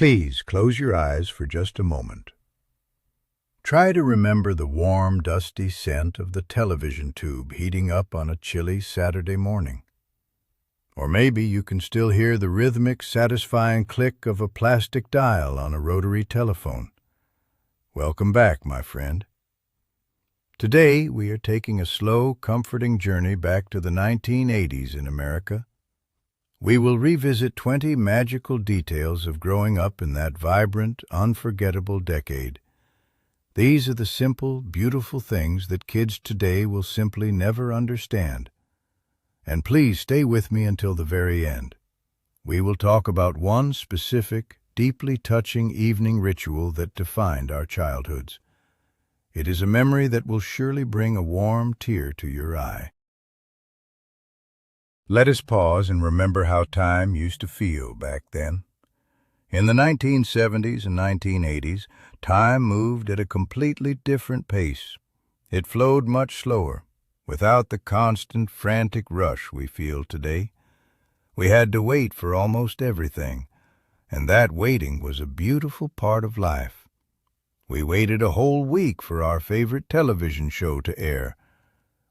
Please close your eyes for just a moment. Try to remember the warm, dusty scent of the television tube heating up on a chilly Saturday morning. Or maybe you can still hear the rhythmic, satisfying click of a plastic dial on a rotary telephone. Welcome back, my friend. Today, we are taking a slow, comforting journey back to the 1980s in America. We will revisit 20 magical details of growing up in that vibrant, unforgettable decade. These are the simple, beautiful things that kids today will simply never understand. And please stay with me until the very end. We will talk about one specific, deeply touching evening ritual that defined our childhoods. It is a memory that will surely bring a warm tear to your eye. Let us pause and remember how time used to feel back then. In the 1970s and 1980s, time moved at a completely different pace. It flowed much slower, without the constant, frantic rush we feel today. We had to wait for almost everything, and that waiting was a beautiful part of life. We waited a whole week for our favorite television show to air.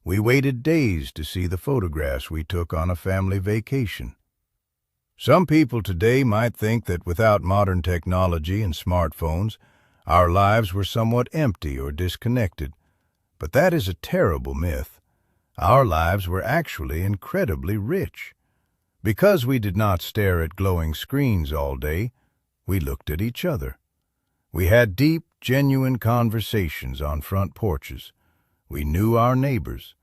We waited days to see the photographs we took on a family vacation. Some people today might think that without modern technology and smartphones, our lives were somewhat empty or disconnected. But that is a terrible myth. Our lives were actually incredibly rich. Because we did not stare at glowing screens all day, we looked at each other. We had deep, genuine conversations on front porches. We knew our neighbors.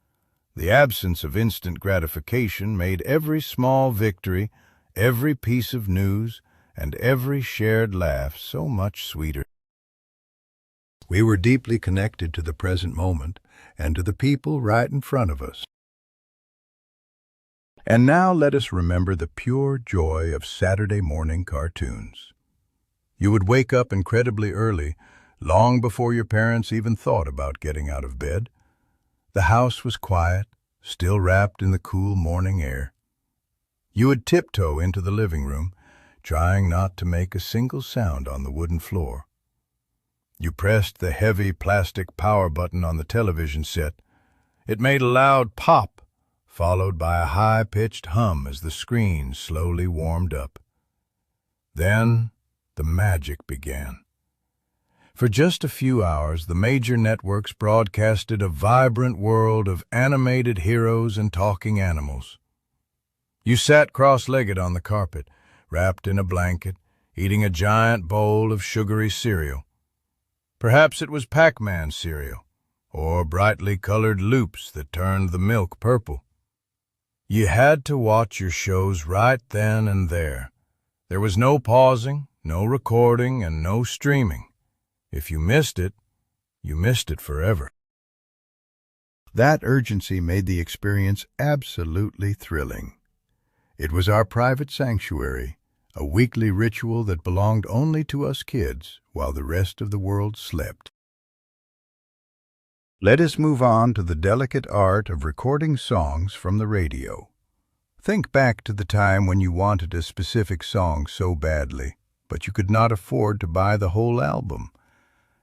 The absence of instant gratification made every small victory, every piece of news, and every shared laugh so much sweeter. We were deeply connected to the present moment and to the people right in front of us. And now let us remember the pure joy of Saturday morning cartoons. You would wake up incredibly early, long before your parents even thought about getting out of bed. The house was quiet, still wrapped in the cool morning air. You would tiptoe into the living room, trying not to make a single sound on the wooden floor. You pressed the heavy plastic power button on the television set. It made a loud pop, followed by a high-pitched hum as the screen slowly warmed up. Then the magic began. For just a few hours, the major networks broadcasted a vibrant world of animated heroes and talking animals. You sat cross-legged on the carpet, wrapped in a blanket, eating a giant bowl of sugary cereal. Perhaps it was Pac-Man cereal, or brightly colored loops that turned the milk purple. You had to watch your shows right then and there. There was no pausing, no recording, and no streaming. If you missed it forever. That urgency made the experience absolutely thrilling. It was our private sanctuary, a weekly ritual that belonged only to us kids while the rest of the world slept. Let us move on to the delicate art of recording songs from the radio. Think back to the time when you wanted a specific song so badly, but you could not afford to buy the whole album.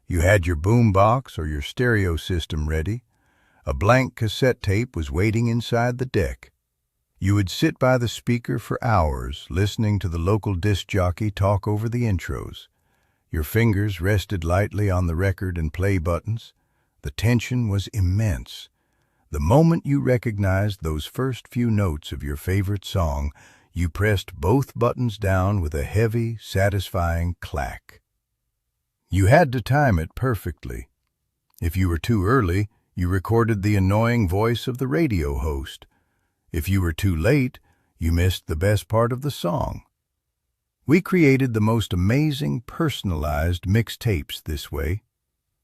You had your boombox or your stereo system ready. A blank cassette tape was waiting inside the deck. You would sit by the speaker for hours, listening to the local disc jockey talk over the intros. Your fingers rested lightly on the record and play buttons. The tension was immense. The moment you recognized those first few notes of your favorite song, you pressed both buttons down with a heavy, satisfying clack. You had to time it perfectly. If you were too early, you recorded the annoying voice of the radio host. If you were too late, you missed the best part of the song. We created the most amazing personalized mixtapes this way.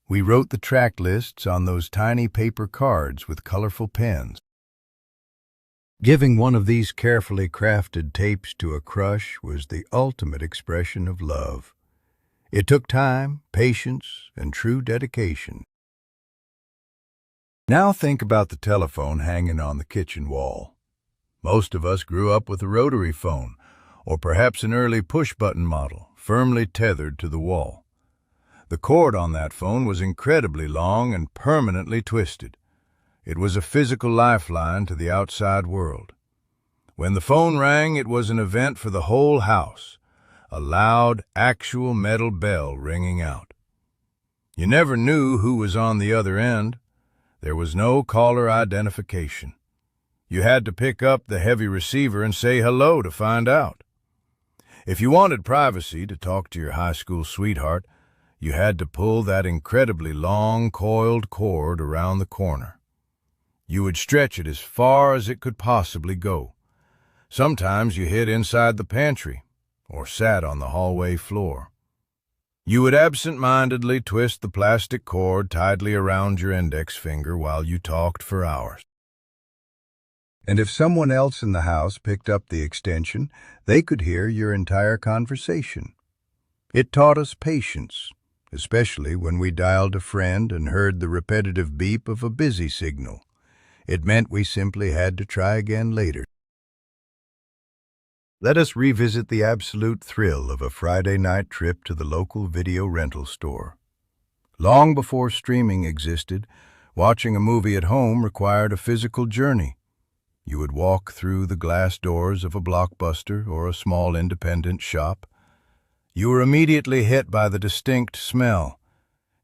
We wrote the track lists on those tiny paper cards with colorful pens. Giving one of these carefully crafted tapes to a crush was the ultimate expression of love. It took time, patience, and true dedication. Now think about the telephone hanging on the kitchen wall. Most of us grew up with a rotary phone, or perhaps an early push-button model, firmly tethered to the wall. The cord on that phone was incredibly long and permanently twisted. It was a physical lifeline to the outside world. When the phone rang, it was an event for the whole house, a loud, actual metal bell ringing out. You never knew who was on the other end. There was no caller identification. You had to pick up the heavy receiver and say hello to find out. If you wanted privacy to talk to your high school sweetheart, you had to pull that incredibly long, coiled cord around the corner. You would stretch it as far as it could possibly go. Sometimes you hid inside the pantry or sat on the hallway floor. You would absent-mindedly twist the plastic cord tightly around your index finger while you talked for hours. And if someone else in the house picked up the extension, they could hear your entire conversation. It taught us patience, especially when we dialed a friend and heard the repetitive beep of a busy signal. It meant we simply had to try again later. Let us revisit the absolute thrill of a Friday night trip to the local video rental store. Long before streaming existed, watching a movie at home required a physical journey. You would walk through the glass doors of a Blockbuster or a small independent shop. You were immediately hit by the distinct smell.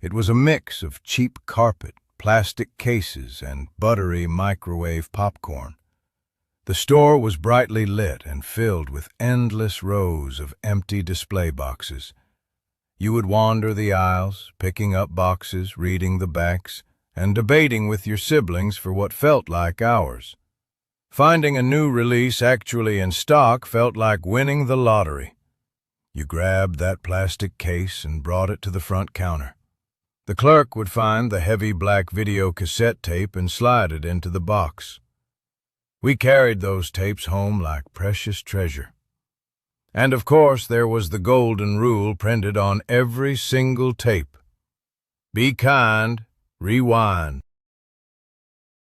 It was a mix of cheap carpet, plastic cases, and buttery microwave popcorn. The store was brightly lit and filled with endless rows of empty display boxes. You would wander the aisles, picking up boxes, reading the backs, and debating with your siblings for what felt like hours. Finding a new release actually in stock felt like winning the lottery. You grabbed that plastic case and brought it to the front counter. The clerk would find the heavy black video cassette tape and slide it into the box. We carried those tapes home like precious treasure. And of course, there was the golden rule printed on every single tape. Be kind, rewind.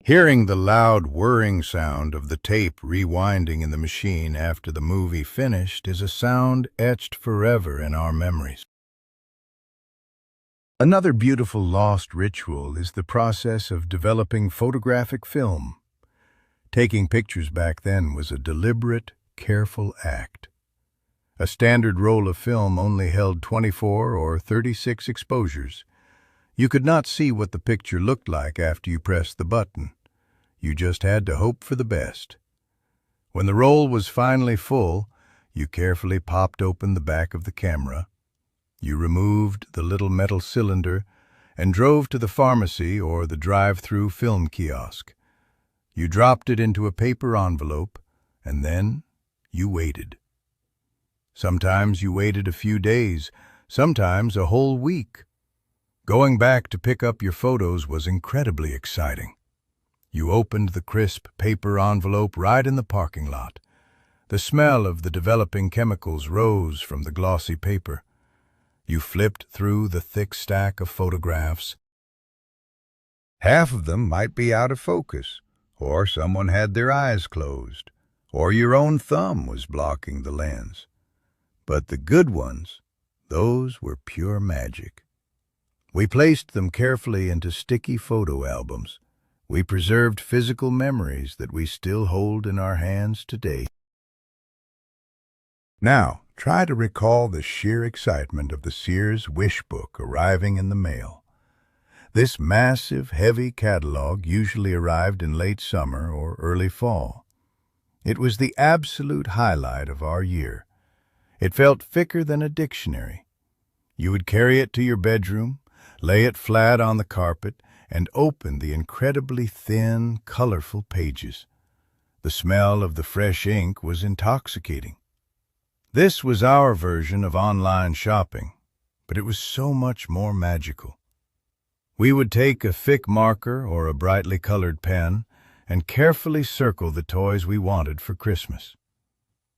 Hearing the loud whirring sound of the tape rewinding in the machine after the movie finished is a sound etched forever in our memories. Another beautiful lost ritual is the process of developing photographic film. Taking pictures back then was a deliberate, careful act. A standard roll of film only held 24 or 36 exposures. You could not see what the picture looked like after you pressed the button. You just had to hope for the best. When the roll was finally full, you carefully popped open the back of the camera. You removed the little metal cylinder and drove to the pharmacy or the drive-through film kiosk. You dropped it into a paper envelope, and then you waited. Sometimes you waited a few days, sometimes a whole week. Going back to pick up your photos was incredibly exciting. You opened the crisp paper envelope right in the parking lot. The smell of the developing chemicals rose from the glossy paper. You flipped through the thick stack of photographs. Half of them might be out of focus, or someone had their eyes closed, or your own thumb was blocking the lens. But the good ones, those were pure magic. We placed them carefully into sticky photo albums. We preserved physical memories that we still hold in our hands today. Now, try to recall the sheer excitement of the Sears Wish Book arriving in the mail. This massive, heavy catalog usually arrived in late summer or early fall. It was the absolute highlight of our year. It felt thicker than a dictionary. You would carry it to your bedroom, lay it flat on the carpet, and open the incredibly thin, colorful pages. The smell of the fresh ink was intoxicating. This was our version of online shopping, but it was so much more magical. We would take a thick marker or a brightly colored pen and carefully circle the toys we wanted for Christmas.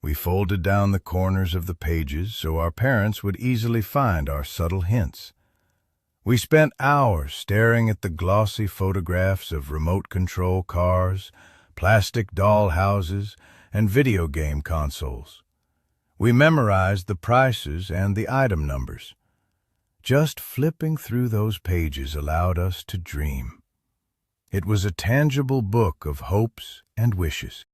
We folded down the corners of the pages so our parents would easily find our subtle hints. We spent hours staring at the glossy photographs of remote control cars, plastic doll houses, and video game consoles. We memorized the prices and the item numbers. Just flipping through those pages allowed us to dream. It was a tangible book of hopes and wishes.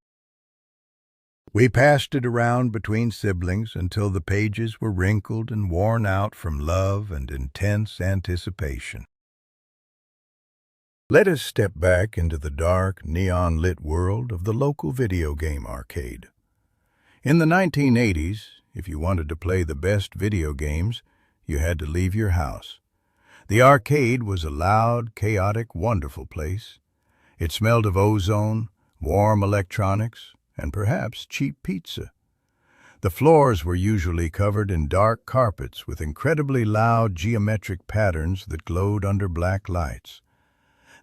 We passed it around between siblings until the pages were wrinkled and worn out from love and intense anticipation. Let us step back into the dark, neon-lit world of the local video game arcade. In the 1980s, if you wanted to play the best video games, you had to leave your house. The arcade was a loud, chaotic, wonderful place. It smelled of ozone, warm electronics, and perhaps cheap pizza. The floors were usually covered in dark carpets with incredibly loud geometric patterns that glowed under black lights.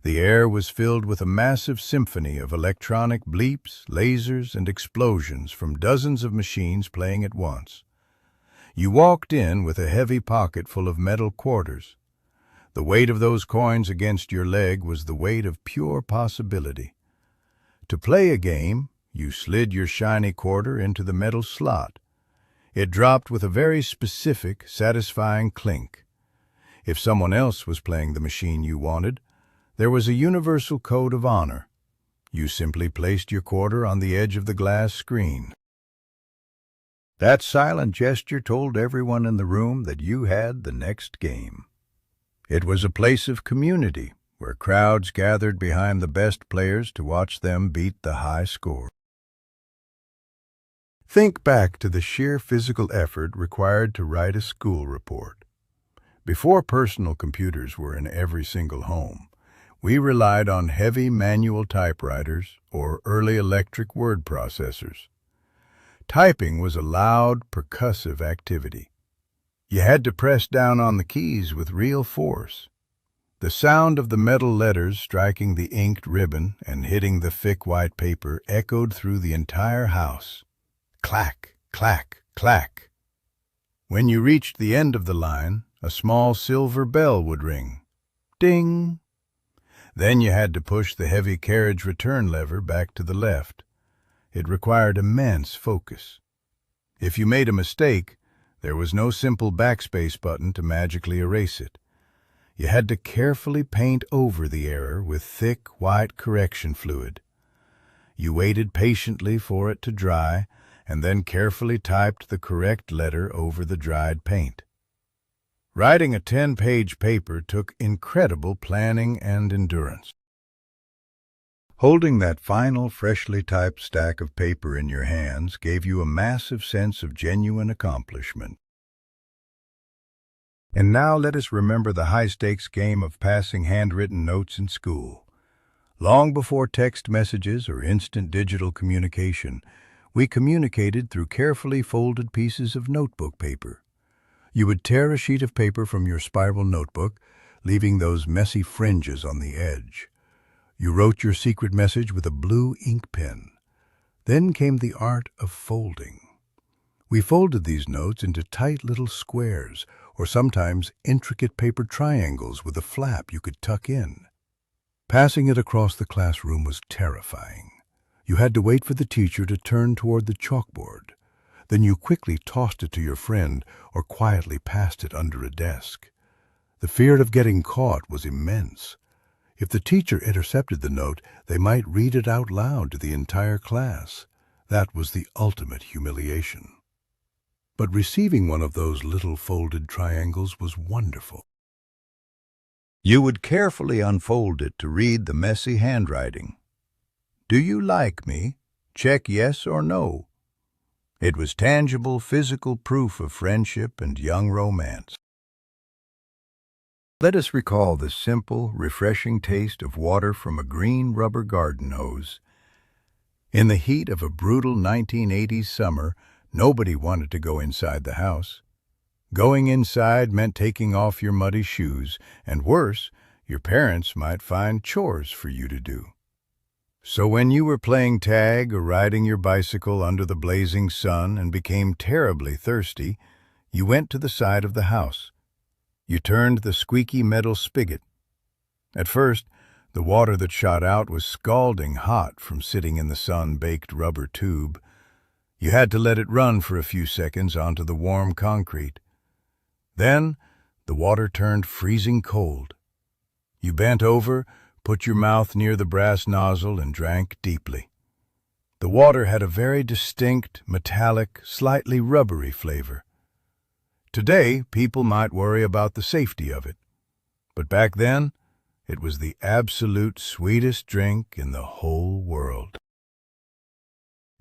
The air was filled with a massive symphony of electronic bleeps, lasers, and explosions from dozens of machines playing at once. You walked in with a heavy pocket full of metal quarters. The weight of those coins against your leg was the weight of pure possibility. To play a game, you slid your shiny quarter into the metal slot. It dropped with a very specific, satisfying clink. If someone else was playing the machine you wanted, there was a universal code of honor. You simply placed your quarter on the edge of the glass screen. That silent gesture told everyone in the room that you had the next game. It was a place of community, where crowds gathered behind the best players to watch them beat the high score. Think back to the sheer physical effort required to write a school report. Before personal computers were in every single home, we relied on heavy manual typewriters or early electric word processors. Typing was a loud, percussive activity. You had to press down on the keys with real force. The sound of the metal letters striking the inked ribbon and hitting the thick white paper echoed through the entire house. Clack, clack, clack. When you reached the end of the line, a small silver bell would ring. Ding! Then you had to push the heavy carriage return lever back to the left. It required immense focus. If you made a mistake, there was no simple backspace button to magically erase it. You had to carefully paint over the error with thick, white correction fluid. You waited patiently for it to dry, and then carefully typed the correct letter over the dried paint. Writing a 10-page paper took incredible planning and endurance. Holding that final, freshly typed stack of paper in your hands gave you a massive sense of genuine accomplishment. And now let us remember the high-stakes game of passing handwritten notes in school. Long before text messages or instant digital communication, we communicated through carefully folded pieces of notebook paper. You would tear a sheet of paper from your spiral notebook, leaving those messy fringes on the edge. You wrote your secret message with a blue ink pen. Then came the art of folding. We folded these notes into tight little squares, or sometimes intricate paper triangles with a flap you could tuck in. Passing it across the classroom was terrifying. You had to wait for the teacher to turn toward the chalkboard. Then you quickly tossed it to your friend or quietly passed it under a desk. The fear of getting caught was immense. If the teacher intercepted the note, they might read it out loud to the entire class. That was the ultimate humiliation. But receiving one of those little folded triangles was wonderful. You would carefully unfold it to read the messy handwriting. Do you like me? Check yes or no. It was tangible, physical proof of friendship and young romance. Let us recall the simple, refreshing taste of water from a green rubber garden hose. In the heat of a brutal 1980s summer, nobody wanted to go inside the house. Going inside meant taking off your muddy shoes, and worse, your parents might find chores for you to do. So when you were playing tag or riding your bicycle under the blazing sun and became terribly thirsty, you went to the side of the house. You turned the squeaky metal spigot. At first, the water that shot out was scalding hot from sitting in the sun-baked rubber tube. You had to let it run for a few seconds onto the warm concrete. Then, the water turned freezing cold. You bent over, put your mouth near the brass nozzle, and drank deeply. The water had a very distinct, metallic, slightly rubbery flavor. Today, people might worry about the safety of it. But back then, it was the absolute sweetest drink in the whole world.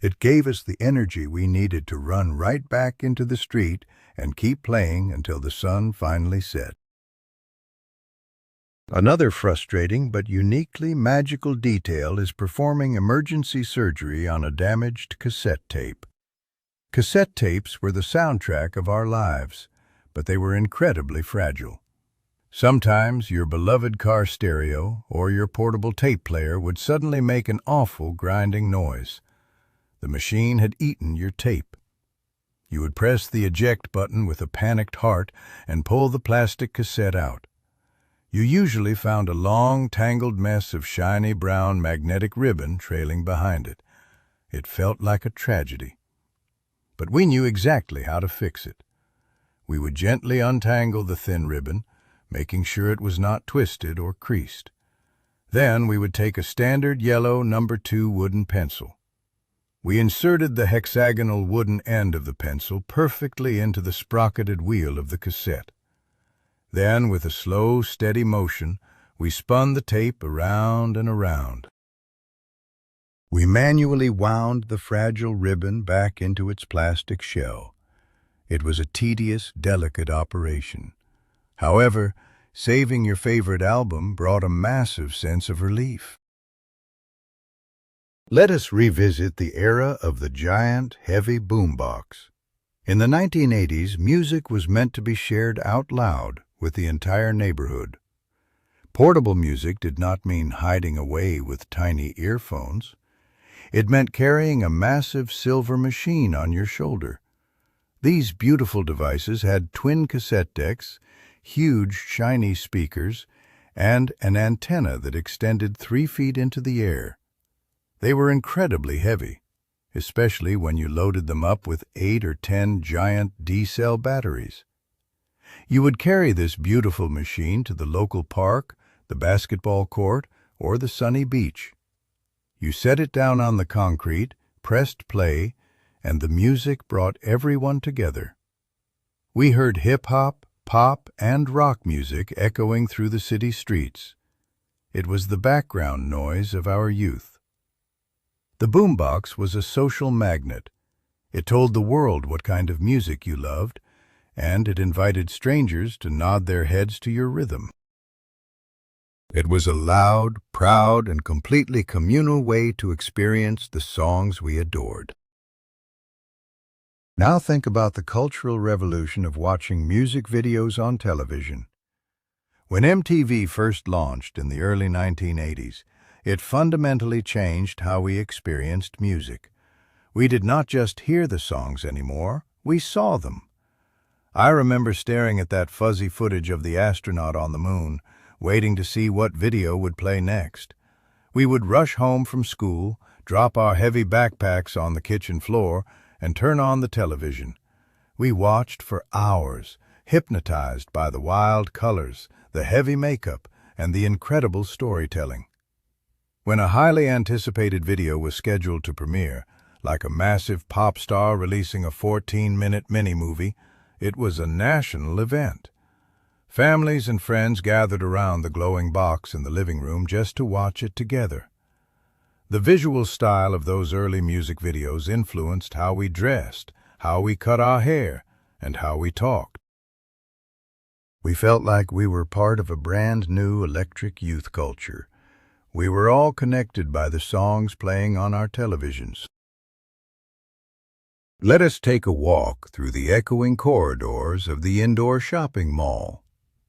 It gave us the energy we needed to run right back into the street and keep playing until the sun finally set. Another frustrating but uniquely magical detail is performing emergency surgery on a damaged cassette tape. Cassette tapes were the soundtrack of our lives, but they were incredibly fragile. Sometimes your beloved car stereo or your portable tape player would suddenly make an awful grinding noise. The machine had eaten your tape. You would press the eject button with a panicked heart and pull the plastic cassette out. You usually found a long, tangled mess of shiny brown magnetic ribbon trailing behind it. It felt like a tragedy. But we knew exactly how to fix it. We would gently untangle the thin ribbon, making sure it was not twisted or creased. Then we would take a standard yellow No. 2 wooden pencil. We inserted the hexagonal wooden end of the pencil perfectly into the sprocketed wheel of the cassette. Then, with a slow, steady motion, we spun the tape around and around. We manually wound the fragile ribbon back into its plastic shell. It was a tedious, delicate operation. However, saving your favorite album brought a massive sense of relief. Let us revisit the era of the giant, heavy boombox. In the 1980s, music was meant to be shared out loud with the entire neighborhood. Portable music did not mean hiding away with tiny earphones. It meant carrying a massive silver machine on your shoulder. These beautiful devices had twin cassette decks, huge shiny speakers, and an antenna that extended 3 feet into the air. They were incredibly heavy, especially when you loaded them up with 8 or 10 giant D-cell batteries. You would carry this beautiful machine to the local park, the basketball court, or the sunny beach. You set it down on the concrete, pressed play, and the music brought everyone together. We heard hip-hop, pop, and rock music echoing through the city streets. It was the background noise of our youth. The boombox was a social magnet. It told the world what kind of music you loved, and it invited strangers to nod their heads to your rhythm. It was a loud, proud, and completely communal way to experience the songs we adored. Now think about the cultural revolution of watching music videos on television. When MTV first launched in the early 1980s, it fundamentally changed how we experienced music. We did not just hear the songs anymore, we saw them. I remember staring at that fuzzy footage of the astronaut on the moon, waiting to see what video would play next. We would rush home from school, drop our heavy backpacks on the kitchen floor, and turn on the television. We watched for hours, hypnotized by the wild colors, the heavy makeup, and the incredible storytelling. When a highly anticipated video was scheduled to premiere, like a massive pop star releasing a 14-minute mini-movie, it was a national event. Families and friends gathered around the glowing box in the living room just to watch it together. The visual style of those early music videos influenced how we dressed, how we cut our hair, and how we talked. We felt like we were part of a brand new electric youth culture. We were all connected by the songs playing on our televisions. Let us take a walk through the echoing corridors of the indoor shopping mall.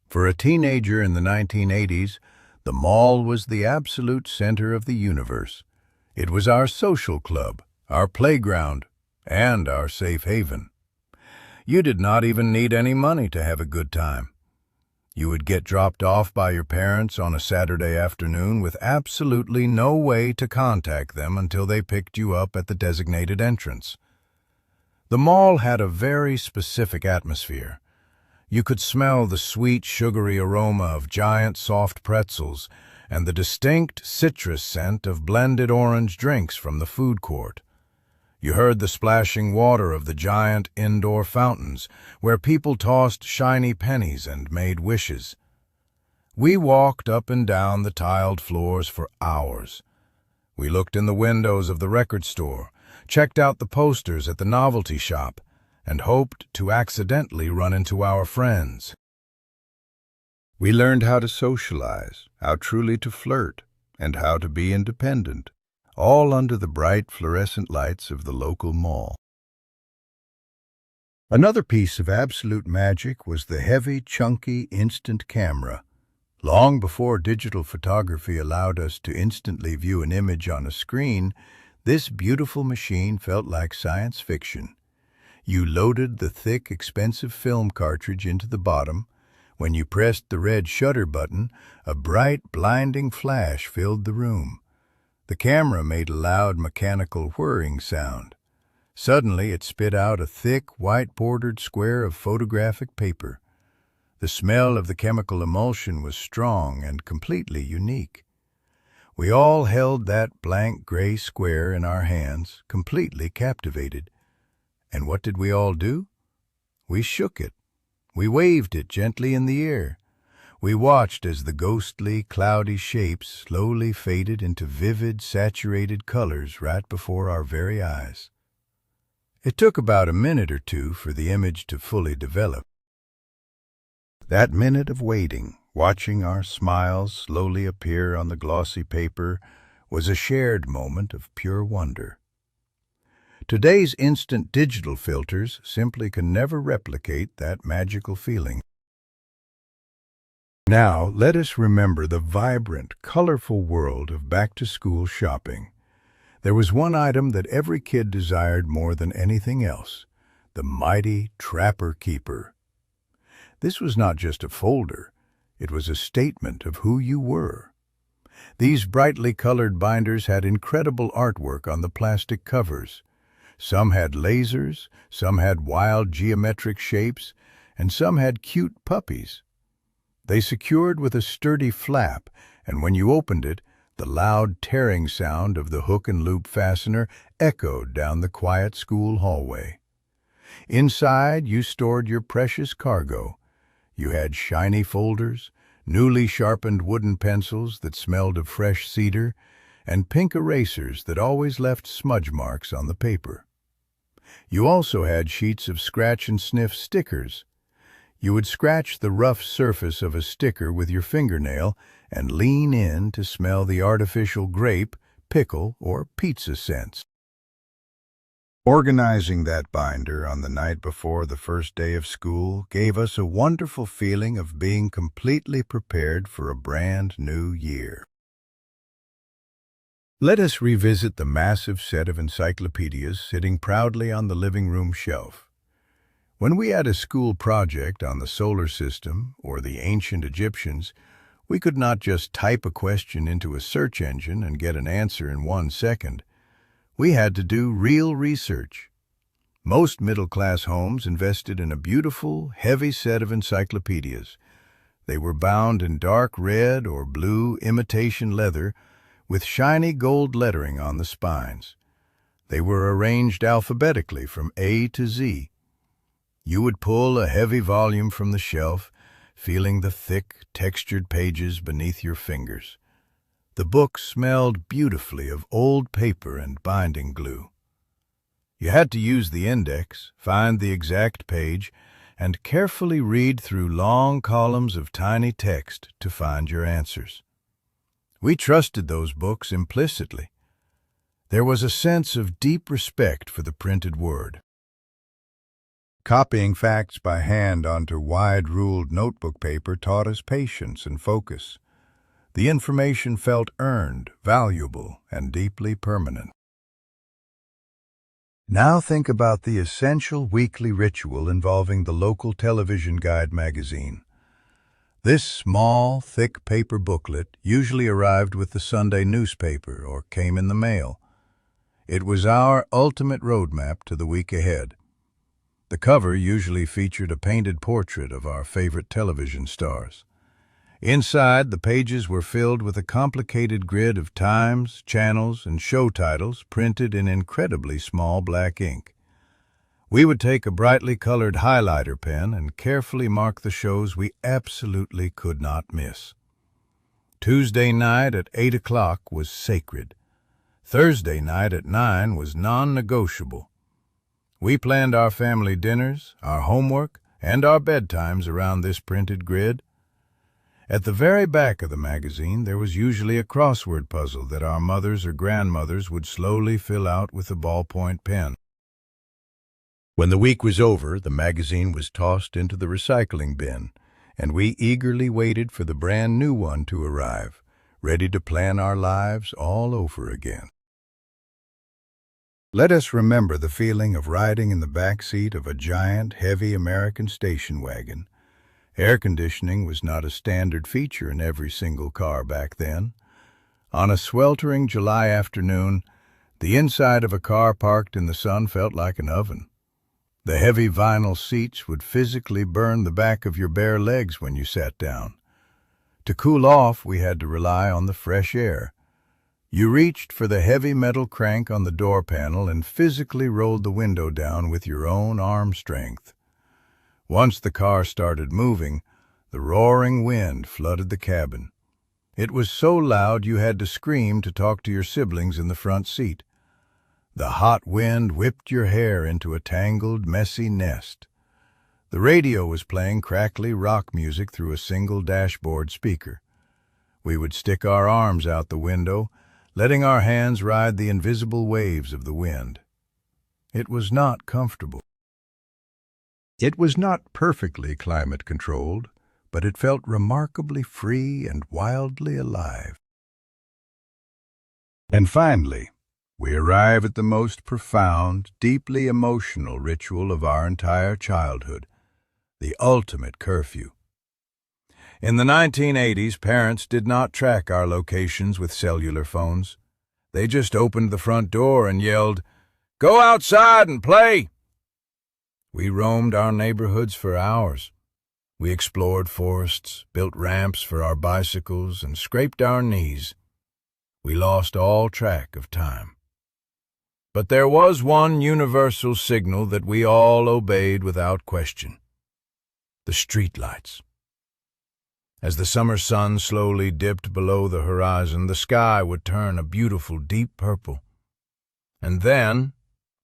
For a teenager in the 1980s, the mall was the absolute center of the universe. It was our social club, our playground, and our safe haven. You did not even need any money to have a good time. You would get dropped off by your parents on a Saturday afternoon with absolutely no way to contact them until they picked you up at the designated entrance. The mall had a very specific atmosphere. You could smell the sweet, sugary aroma of giant soft pretzels and the distinct citrus scent of blended orange drinks from the food court. You heard the splashing water of the giant indoor fountains where people tossed shiny pennies and made wishes. We walked up and down the tiled floors for hours. We looked in the windows of the record store, checked out the posters at the novelty shop, and hoped to accidentally run into our friends. We learned how to socialize, how truly to flirt, and how to be independent, all under the bright fluorescent lights of the local mall. Another piece of absolute magic was the heavy, chunky, instant camera. Long before digital photography allowed us to instantly view an image on a screen, this beautiful machine felt like science fiction. You loaded the thick, expensive film cartridge into the bottom. When you pressed the red shutter button, a bright, blinding flash filled the room. The camera made a loud, mechanical whirring sound. Suddenly, it spit out a thick, white-bordered square of photographic paper. The smell of the chemical emulsion was strong and completely unique. We all held that blank gray square in our hands, completely captivated. And what did we all do? We shook it. We waved it gently in the air. We watched as the ghostly, cloudy shapes slowly faded into vivid, saturated colors right before our very eyes. It took about a minute or two for the image to fully develop. That minute of waiting, watching our smiles slowly appear on the glossy paper, was a shared moment of pure wonder. Today's instant digital filters simply can never replicate that magical feeling. Now, let us remember the vibrant, colorful world of back-to-school shopping. There was one item that every kid desired more than anything else: the mighty Trapper Keeper. This was not just a folder, it was a statement of who you were. These brightly colored binders had incredible artwork on the plastic covers. Some had lasers, some had wild geometric shapes, and some had cute puppies. They secured with a sturdy flap, and when you opened it, the loud tearing sound of the hook and loop fastener echoed down the quiet school hallway. Inside, you stored your precious cargo. You had shiny folders, newly sharpened wooden pencils that smelled of fresh cedar, and pink erasers that always left smudge marks on the paper. You also had sheets of scratch-and-sniff stickers. You would scratch the rough surface of a sticker with your fingernail and lean in to smell the artificial grape, pickle, or pizza scents. Organizing that binder on the night before the first day of school gave us a wonderful feeling of being completely prepared for a brand new year. Let us revisit the massive set of encyclopedias sitting proudly on the living room shelf. When we had a school project on the solar system or the ancient Egyptians, we could not just type a question into a search engine and get an answer in 1 second. We had to do real research. Most middle-class homes invested in a beautiful, heavy set of encyclopedias. They were bound in dark red or blue imitation leather with shiny gold lettering on the spines. They were arranged alphabetically from A to Z. You would pull a heavy volume from the shelf, feeling the thick, textured pages beneath your fingers. The book smelled beautifully of old paper and binding glue. You had to use the index, find the exact page, and carefully read through long columns of tiny text to find your answers. We trusted those books implicitly. There was a sense of deep respect for the printed word. Copying facts by hand onto wide-ruled notebook paper taught us patience and focus. The information felt earned, valuable, and deeply permanent. Now think about the essential weekly ritual involving the local television guide magazine. This small, thick paper booklet usually arrived with the Sunday newspaper or came in the mail. It was our ultimate roadmap to the week ahead. The cover usually featured a painted portrait of our favorite television stars. Inside, the pages were filled with a complicated grid of times, channels, and show titles printed in incredibly small black ink. We would take a brightly colored highlighter pen and carefully mark the shows we absolutely could not miss. Tuesday night at 8 o'clock was sacred. Thursday night at 9 was non-negotiable. We planned our family dinners, our homework, and our bedtimes around this printed grid. At the very back of the magazine, there was usually a crossword puzzle that our mothers or grandmothers would slowly fill out with a ballpoint pen. When the week was over, the magazine was tossed into the recycling bin, and we eagerly waited for the brand new one to arrive, ready to plan our lives all over again. Let us remember the feeling of riding in the back seat of a giant, heavy American station wagon. Air conditioning was not a standard feature in every single car back then. On a sweltering July afternoon, the inside of a car parked in the sun felt like an oven. The heavy vinyl seats would physically burn the back of your bare legs when you sat down. To cool off, we had to rely on the fresh air. You reached for the heavy metal crank on the door panel and physically rolled the window down with your own arm strength. Once the car started moving, the roaring wind flooded the cabin. It was so loud you had to scream to talk to your siblings in the front seat. The hot wind whipped your hair into a tangled, messy nest. The radio was playing crackly rock music through a single dashboard speaker. We would stick our arms out the window, letting our hands ride the invisible waves of the wind. It was not comfortable. It was not perfectly climate-controlled, but it felt remarkably free and wildly alive. And finally, we arrive at the most profound, deeply emotional ritual of our entire childhood, the ultimate curfew. In the 1980s, parents did not track our locations with cellular phones. They just opened the front door and yelled, "Go outside and play!" We roamed our neighborhoods for hours. We explored forests, built ramps for our bicycles, and scraped our knees. We lost all track of time. But there was one universal signal that we all obeyed without question: the streetlights. As the summer sun slowly dipped below the horizon, the sky would turn a beautiful deep purple. And then,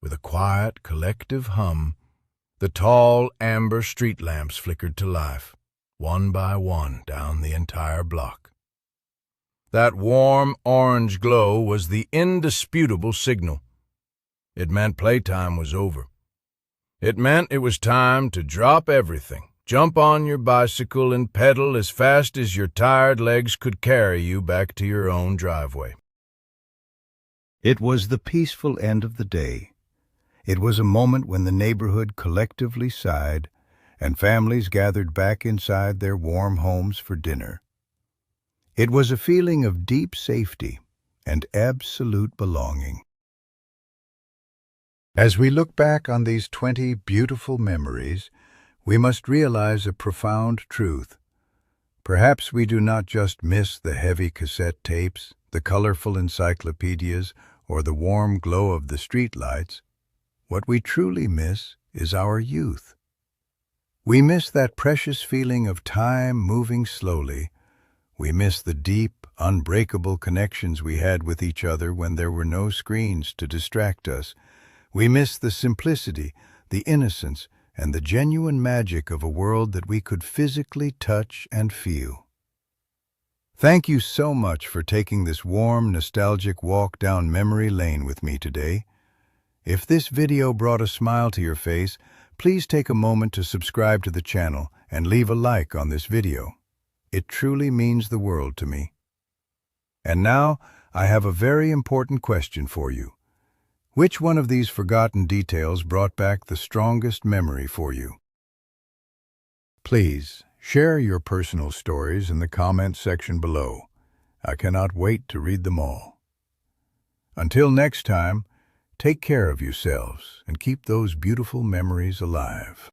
with a quiet, collective hum, the tall, amber street lamps flickered to life, one by one, down the entire block. That warm orange glow was the indisputable signal. It meant playtime was over. It meant it was time to drop everything, jump on your bicycle, and pedal as fast as your tired legs could carry you back to your own driveway. It was the peaceful end of the day. It was a moment when the neighborhood collectively sighed and families gathered back inside their warm homes for dinner. It was a feeling of deep safety and absolute belonging. As we look back on these 20 beautiful memories, we must realize a profound truth. Perhaps we do not just miss the heavy cassette tapes, the colorful encyclopedias, or the warm glow of the streetlights. What we truly miss is our youth. We miss that precious feeling of time moving slowly. We miss the deep, unbreakable connections we had with each other when there were no screens to distract us. We miss the simplicity, the innocence, and the genuine magic of a world that we could physically touch and feel. Thank you so much for taking this warm, nostalgic walk down memory lane with me today. If this video brought a smile to your face, please take a moment to subscribe to the channel and leave a like on this video. It truly means the world to me. And now, I have a very important question for you. Which one of these forgotten details brought back the strongest memory for you? Please, share your personal stories in the comments section below. I cannot wait to read them all. Until next time, Take care of yourselves and keep those beautiful memories alive.